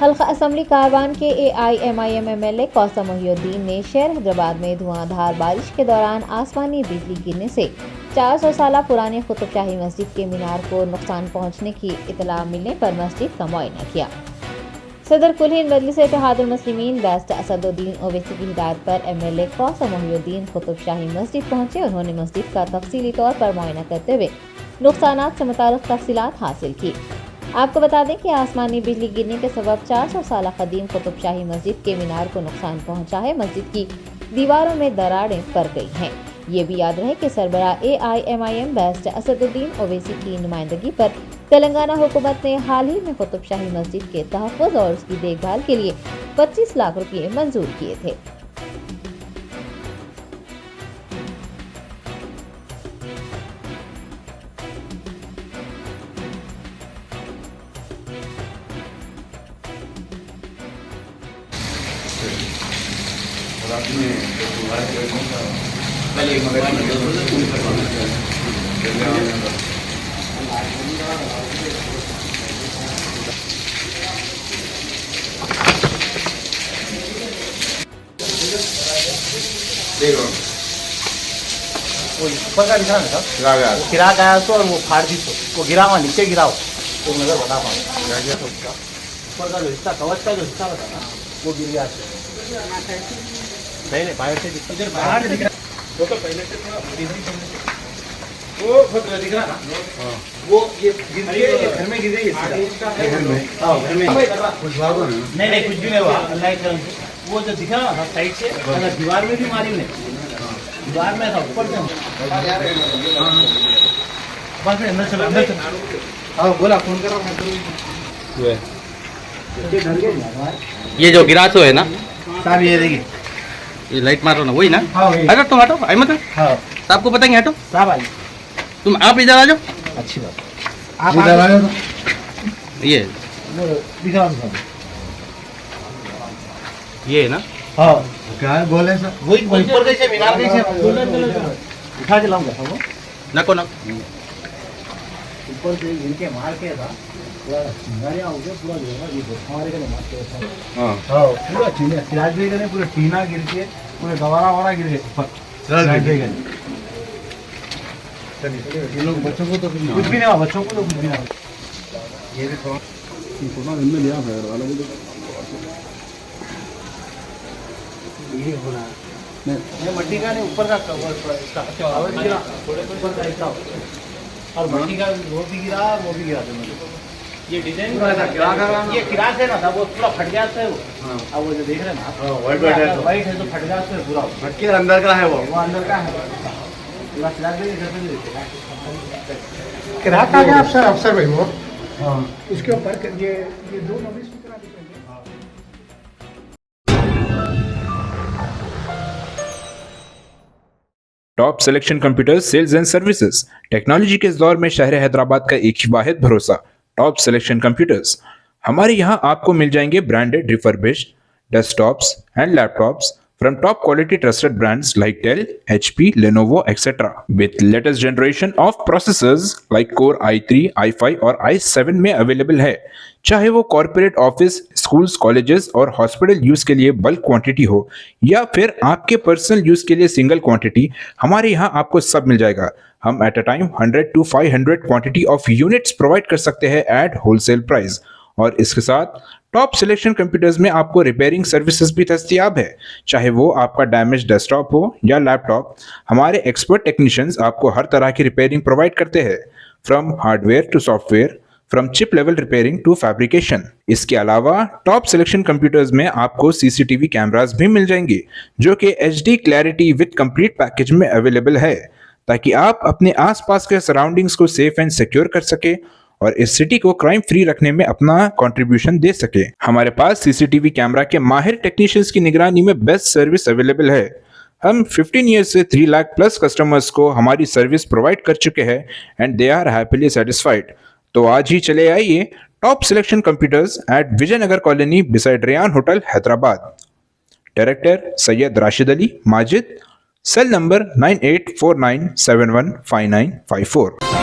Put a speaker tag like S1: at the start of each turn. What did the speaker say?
S1: हल्का असम्बली कारवान के AIMIM MLA कौसम Mohiuddin ने शहर हैदराबाद में धुआंधार बारिश के दौरान आसमानी बिजली गिरने से 400 साल पुराने कुतुबशाही मस्जिद के मीनार को नुकसान पहुंचने की इतला मिलने पर मस्जिद का मुआयना किया। सदर कुल हिंद मजलिस इत्तेहादुल मुस्लिमीन बैरिस्टर असदुद्दीन ओवैसी की हिदायत पर MLA कौसम मोहिउद्दीन कुतुबशाही मस्जिद पहुंचे। उन्होंने मस्जिद का तफसीली तौर पर मुआयना करते हुए नुकसानात से मुताल्लिक़ तफसीलात हासिल की। आपको बता दें कि आसमानी बिजली गिरने के सबब 400 साल कदीम कुतुबशाही मस्जिद के मीनार को नुकसान पहुंचा है। मस्जिद की दीवारों में दरारें पड़ गई हैं। ये भी याद रहे कि सरबराह AIMIM बैरिस्टर असदुद्दीन ओवैसी की नुमाइंदगी पर तेलंगाना हुकूमत ने हाल ही में कुतुबशाही मस्जिद के तहफ़्फ़ुज़ और उसकी देखभाल के लिए 25 लाख रुपये मंजूर किए थे।
S2: वो ऊपर का दिखा ना वो गिरा गया तो और वो फाड़ दी तो वो गिरा वहाँ नीचे गिरा हो तो नजर बता पाऊँ तो उसका ऊपर का जो हिस्सा कवच का जो हिस्सा बता ना वो गिर गया। नहीं बाहर से इधर बाहर दिख रहा वो तो पहले से वो दिख रहा ना वो ये घर में गिर गई घर में कुछ नहीं कुछ भी नहीं हुआ अल्लाह के करम से वो जो दिख रहा ना साइड से अगर दीवार में भी मारी नहीं दीवार में था ऊपर से बस अंदर चलो हाँ बोला फोन कर रहा
S3: ये जो गिरा तो है ना
S2: साहब ये देखिए
S3: ये लाइट मारो ना वही ना।
S2: हाँ
S3: हटो तुम हटो अहमद
S2: हाँ
S3: आपको बताएंगे हटो
S2: साहब आई
S3: तुम आप इधर आ जाओ।
S2: अच्छी बात आप इधर आ जाओ
S3: ये
S2: दिखा साहब
S3: ये है ना।
S2: हाँ क्या है बोले सर वही ऊपर कैसे मीनार कैसे उठा चलाऊंगा सब
S3: नको ना
S2: ऊपर से इनके मार के था पूरा चिंगारियां हो गए पूरा जो है ये हमारे के मार के
S3: हां
S2: हां पूरा चिंगारियां सिराज भी गए पूरा टीना गिर के पूरे गवारा वारा गिर गए ऊपर सिराज भी गए। चलिए ये लोग बच्चों को तो कुछ भी नहीं हुआ बच्चों को तो कुछ भी नहीं हुआ। ये भी थोड़ा इनमें लिया है वाला भी ये होना ये मट्टी का नहीं ऊपर का कवर इसका थोड़े ऊपर का हिस्सा और मट्टी का वो भी गिरा ये डिजाइन ये किरास है ना था वो पूरा फट गया था वो अब वो जो देख रहे हैं ना वाइट है तो फट गया था पूरा फट के अंदर का है वो अंदर का है पूरा सिला के
S4: किराक आ गया अफसर भाई वो
S2: हाँ
S4: उसके ऊपर ये दो notice
S5: top selection computers sales and services technology के इस दौर में शहर हैदराबाद का एक ही वाहिद भरोसा टॉप सिलेक्शन कंप्यूटर्स। हमारे यहाँ आपको मिल जाएंगे branded refurbished desktops and laptops from top quality trusted brands like Dell, HP, Lenovo, etc. with latest generation of processors like Core i3, i5 और i7 में अवेलेबल है। चाहे वो कॉर्पोरेट ऑफिस, स्कूल्स, कॉलेजेस और हॉस्पिटल यूज के लिए bulk quantity हो या फिर आपके पर्सनल यूज के लिए सिंगल क्वांटिटी, हमारे यहाँ आपको सब मिल जाएगा। हम at a time 100 to 500 quantity of units provide कर सकते हैं एट होलसेल प्राइस और इसके साथ टॉप सिलेक्शन कंप्यूटर्स में आपको रिपेयरिंग सर्विसेज भी दस्तयाब है। चाहे वो आपका डैमेज डेस्कटॉप हो या लैपटॉप, हमारे एक्सपर्ट टेक्नीशियंस आपको हर तरह की रिपेयरिंग प्रोवाइड करते हैं from hardware to software, from chip level repairing to fabrication. इसके अलावा टॉप सिलेक्शन कंप्यूटर्स में आपको CCTV कैमरास भी मिल जाएंगे जो कि HD clarity with complete package में अवेलेबल है ताकि आप अपने आसपास के सराउंडिंग्स को सेफ एंड सिक्योर कर सके और इस सिटी को क्राइम फ्री रखने में अपना कंट्रीब्यूशन दे सके। हमारे पास CCTV कैमरा के माहिर टेक्नीशियंस की निगरानी में बेस्ट सर्विस अवेलेबल है। हम 15 ईयर्स से 3 लाख प्लस कस्टमर्स को हमारी सर्विस प्रोवाइड कर चुके हैं and they are happily satisfied. तो आज ही चले आइए top selection computers at Vijaynagar colony beside Ryan hotel Hyderabad. Director Syed Rashid Ali Majid, cell number 9849715954।